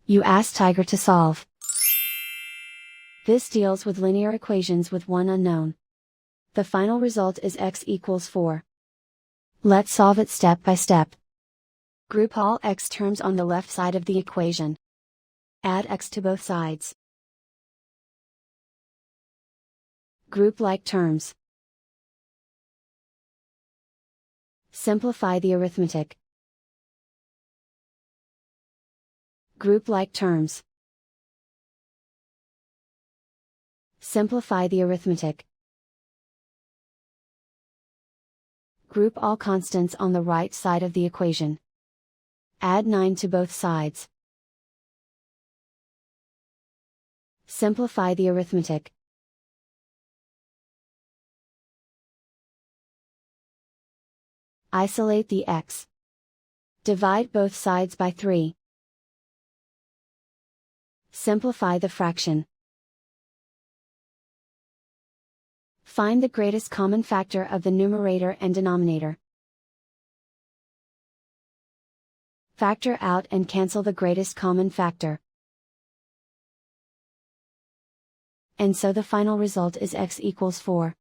You ask Tiger to solve. This deals with linear equations with one unknown. The final result is x equals 4. Let's solve it step by step. Group all x terms on the left side of the equation. Add x to both sides. Group like terms. Simplify the arithmetic. Group like terms. Simplify the arithmetic. Group all constants on the right side of the equation. Add 9 to both sides. Simplify the arithmetic. Isolate the x. Divide both sides by 3. Simplify the fraction. Find the greatest common factor of the numerator and denominator. Factor out and cancel the greatest common factor. And so the final result is x equals 4.